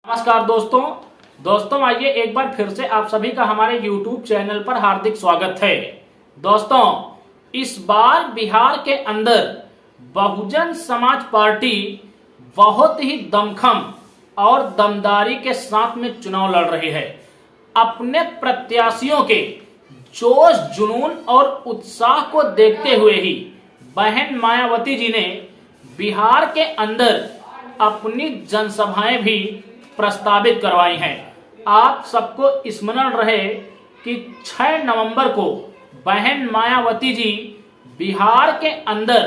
नमस्कार दोस्तों आइए एक बार फिर से आप सभी का हमारे YouTube चैनल पर हार्दिक स्वागत है। दोस्तों, इस बार बिहार के अंदर बहुजन समाज पार्टी बहुत ही दमखम और दमदारी के साथ में चुनाव लड़ रही है। अपने प्रत्याशियों के जोश जुनून और उत्साह को देखते हुए ही बहन मायावती जी ने बिहार के अंदर अपनी जनसभाएं भी प्रस्तावित करवाई हैं। आप सबको स्मरण रहे कि 6 नवंबर को बहन मायावती जी बिहार के अंदर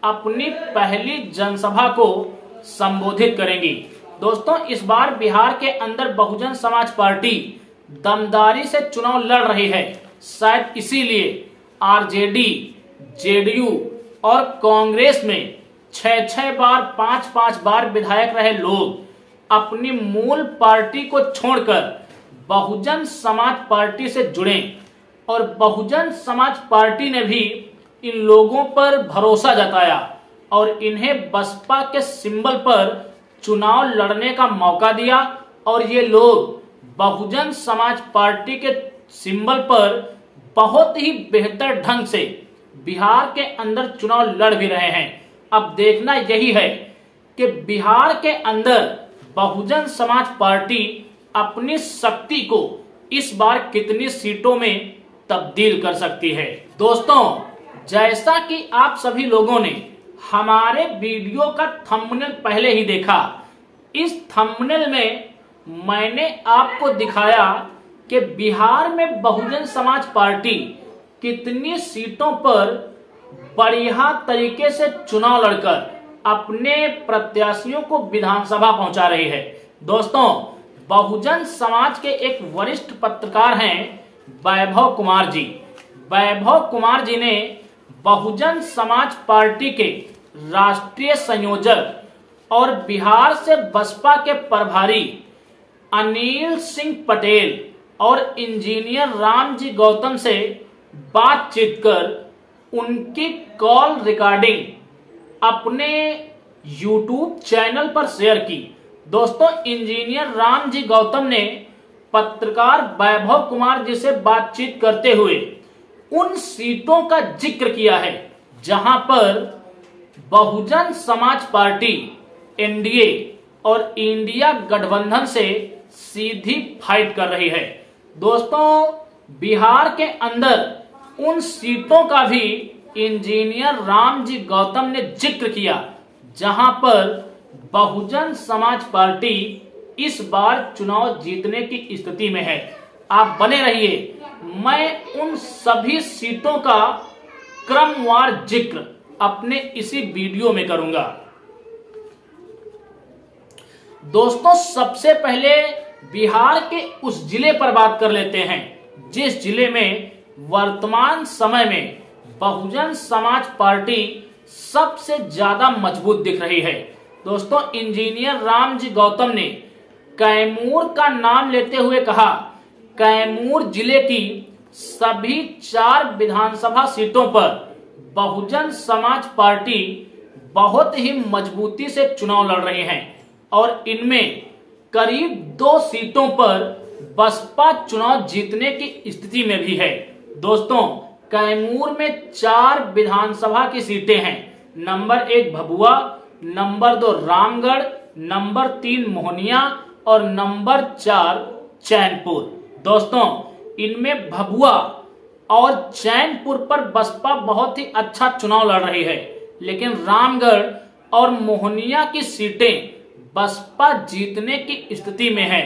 अपनी पहली जनसभा को संबोधित करेंगी। दोस्तों, इस बार बिहार के अंदर बहुजन समाज पार्टी दमदारी से चुनाव लड़ रही है। शायद इसीलिए आरजेडी, जेडीयू और कांग्रेस में 6-6 बार, 5-5 बार विधायक रहे लोग अपनी मूल पार्टी को छोड़कर बहुजन समाज पार्टी से जुड़े और बहुजन समाज पार्टी ने भी इन लोगों पर भरोसा जताया और इन्हें बसपा के सिंबल पर चुनाव लड़ने का मौका दिया और ये लोग बहुजन समाज पार्टी के सिंबल पर बहुत ही बेहतर ढंग से बिहार के अंदर चुनाव लड़ भी रहे हैं। अब देखना यही है कि बिहार के अंदर बहुजन समाज पार्टी अपनी शक्ति को इस बार कितनी सीटों में तब्दील कर सकती है। दोस्तों, जैसा कि आप सभी लोगों ने हमारे वीडियो का थंबनेल पहले ही देखा, इस थंबनेल में मैंने आपको दिखाया कि बिहार में बहुजन समाज पार्टी कितनी सीटों पर बढ़िया तरीके से चुनाव लड़कर अपने प्रत्याशियों को विधानसभा पहुंचा रही है। दोस्तों, बहुजन समाज के एक वरिष्ठ पत्रकार हैं वैभव कुमार जी। वैभव कुमार जी ने बहुजन समाज पार्टी के राष्ट्रीय संयोजक और बिहार से बसपा के प्रभारी अनिल सिंह पटेल और इंजीनियर रामजी गौतम से बातचीत कर उनकी कॉल रिकॉर्डिंग अपने YouTube चैनल पर शेयर की। दोस्तों, इंजीनियर रामजी गौतम ने पत्रकार वैभव कुमार जी से बातचीत करते हुए उन सीटों का जिक्र किया है जहां पर बहुजन समाज पार्टी एनडीए और इंडिया गठबंधन से सीधी फाइट कर रही है। दोस्तों, बिहार के अंदर उन सीटों का भी इंजीनियर रामजी गौतम ने जिक्र किया जहां पर बहुजन समाज पार्टी इस बार चुनाव जीतने की स्थिति में है। आप बने रहिए, मैं उन सभी सीटों का क्रमवार जिक्र अपने इसी वीडियो में करूंगा। दोस्तों, सबसे पहले बिहार के उस जिले पर बात कर लेते हैं जिस जिले में वर्तमान समय में बहुजन समाज पार्टी सबसे ज्यादा मजबूत दिख रही है। दोस्तों, इंजीनियर रामजी गौतम ने कैमूर का नाम लेते हुए कहा, कैमूर जिले की सभी 4 विधानसभा सीटों पर बहुजन समाज पार्टी बहुत ही मजबूती से चुनाव लड़ रही है और इनमें करीब 2 सीटों पर बसपा चुनाव जीतने की स्थिति में भी है। दोस्तों, कैमूर में 4 विधानसभा की सीटें हैं। Number 1 Bhabhua, number 2 Ramgarh, number 3 Mohania और नंबर 4 चैनपुर। दोस्तों, इनमें भभुआ और चैनपुर पर बसपा बहुत ही अच्छा चुनाव लड़ रही है, लेकिन रामगढ़ और मोहनिया की सीटें बसपा जीतने की स्थिति में है।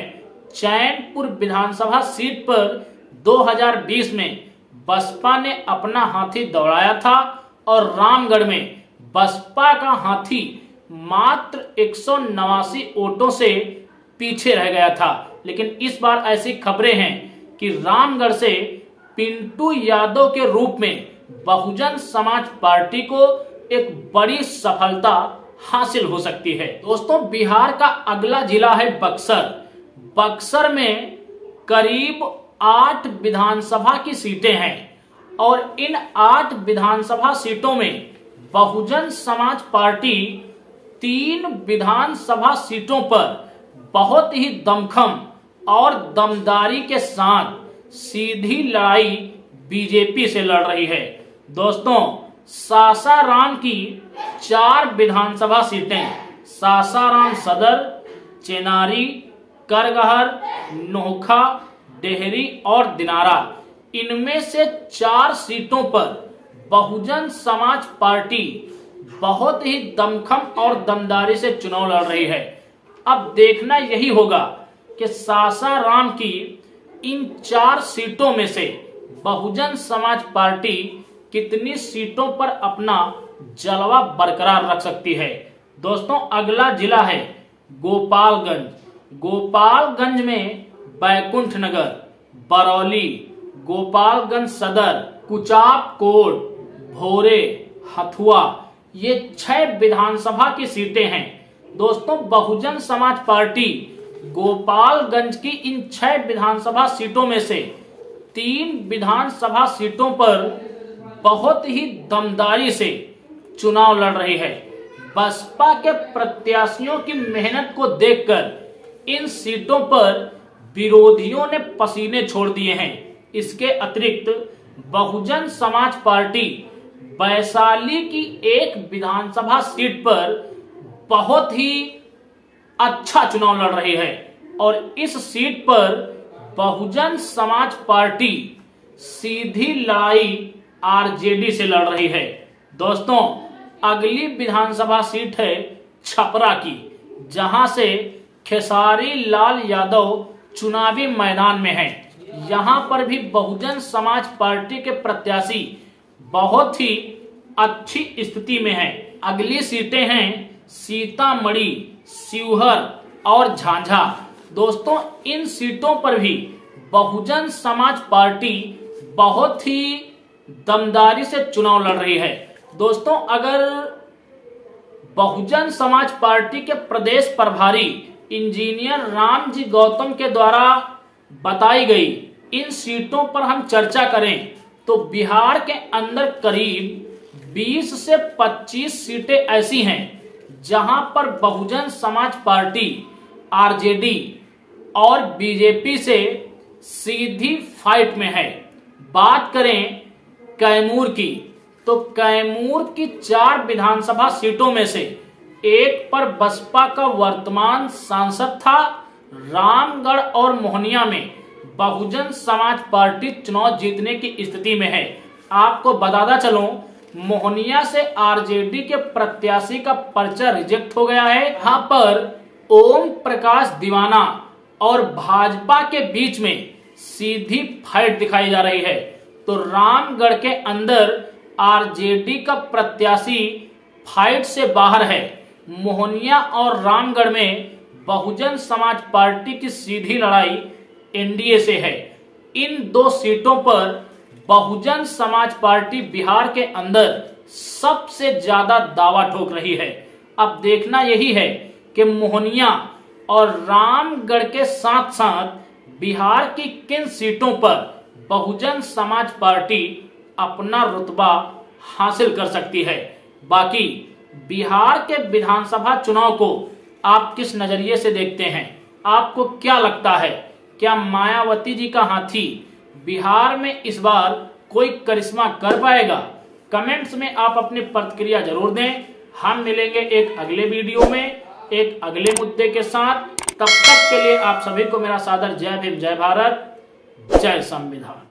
चैनपुर विधानसभा सीट पर 2020 में बसपा ने अपना हाथी दौड़ाया था और रामगढ़ में बसपा का हाथी मात्र 189 वोटों से पीछे रह गया था। लेकिन इस बार ऐसी खबरें हैं कि रामगढ़ से पिंटू यादव के रूप में बहुजन समाज पार्टी को एक बड़ी सफलता हासिल हो सकती है। दोस्तों, बिहार का अगला जिला है बक्सर। बक्सर में करीब 8 विधानसभा की सीटें हैं और इन 8 विधानसभा सीटों में बहुजन समाज पार्टी 3 विधानसभा सीटों पर बहुत ही दमखम और दमदारी के साथ सीधी लड़ाई बीजेपी से लड़ रही है। दोस्तों, सासाराम की 4 विधानसभा सीटें, सासाराम सदर, चेनारी, करगहर, नोखा, डेहरी और दिनारा, इनमें से 4 सीटों पर बहुजन समाज पार्टी बहुत ही दमखम और दमदारी से चुनाव लड़ रही है। अब देखना यही होगा कि सासाराम की इन 4 सीटों में से बहुजन समाज पार्टी कितनी सीटों पर अपना जलवा बरकरार रख सकती है। दोस्तों, अगला जिला है गोपालगंज। गोपालगंज में बैकुंठ नगर, बरौली, गोपालगंज सदर, कुचाप कोट, भोरे, हथुआ, ये 6 विधानसभा की सीटें हैं। दोस्तों, बहुजन समाज पार्टी गोपालगंज की इन 6 विधानसभा सीटों में से 3 विधानसभा सीटों पर बहुत ही दमदारी से चुनाव लड़ रही है। बसपा के प्रत्याशियों की मेहनत को देखकर इन सीटों पर विरोधियों ने पसीने छोड़ दिए हैं। इसके अतिरिक्त बहुजन समाज पार्टी वैशाली की एक विधानसभा सीट पर बहुत ही अच्छा चुनाव लड़ रही है और इस सीट पर बहुजन समाज पार्टी सीधी लड़ाई आरजेडी से लड़ रही है। दोस्तों, अगली विधानसभा सीट है छपरा की, जहां से खेसारी लाल यादव चुनावी मैदान में हैं। यहां पर भी बहुजन समाज पार्टी के प्रत्याशी बहुत ही अच्छी स्थिति में हैं। अगली सीटें हैं सीतामढ़ी, शिवहर और झांझा। दोस्तों, इन सीटों पर भी बहुजन समाज पार्टी बहुत ही दमदारी से चुनाव लड़ रही है। दोस्तों, अगर बहुजन समाज पार्टी के प्रदेश प्रभारी इंजीनियर रामजी गौतम के द्वारा बताई गई इन सीटों पर हम चर्चा करें तो बिहार के अंदर करीब 20 से 25 सीटें ऐसी हैं जहां पर बहुजन समाज पार्टी आरजेडी और बीजेपी से सीधी फाइट में है। बात करें कैमूर की तो कैमूर की 4 विधानसभा सीटों में से एक पर बसपा का वर्तमान सांसद था। रामगढ़ और मोहनिया में बहुजन समाज पार्टी चुनाव जीतने की स्थिति में है। आपको बताता चलूं, मोहनिया से आरजेडी के प्रत्याशी का पर्चा रिजेक्ट हो गया है। यहाँ पर ओम प्रकाश दीवाना और भाजपा के बीच में सीधी फाइट दिखाई जा रही है। तो रामगढ़ के अंदर आरजेडी का प्रत्याशी फाइट से बाहर है। मोहनिया और रामगढ़ में बहुजन समाज पार्टी की सीधी लड़ाई एनडीए से है। इन 2 सीटों पर बहुजन समाज पार्टी बिहार के अंदर सबसे ज्यादा दावा ठोक रही है। अब देखना यही है कि मोहनिया और रामगढ़ के साथ साथ बिहार की किन सीटों पर बहुजन समाज पार्टी अपना रुतबा हासिल कर सकती है। बाकी बिहार के विधानसभा चुनाव को आप किस नजरिए से देखते हैं? आपको क्या लगता है, क्या मायावती जी का हाथी बिहार में इस बार कोई करिश्मा कर पाएगा? कमेंट्स में आप अपनी प्रतिक्रिया जरूर दें। हम मिलेंगे एक अगले वीडियो में एक अगले मुद्दे के साथ। तब तक के लिए आप सभी को मेरा सादर जय भीम, जय भारत, जय संविधान।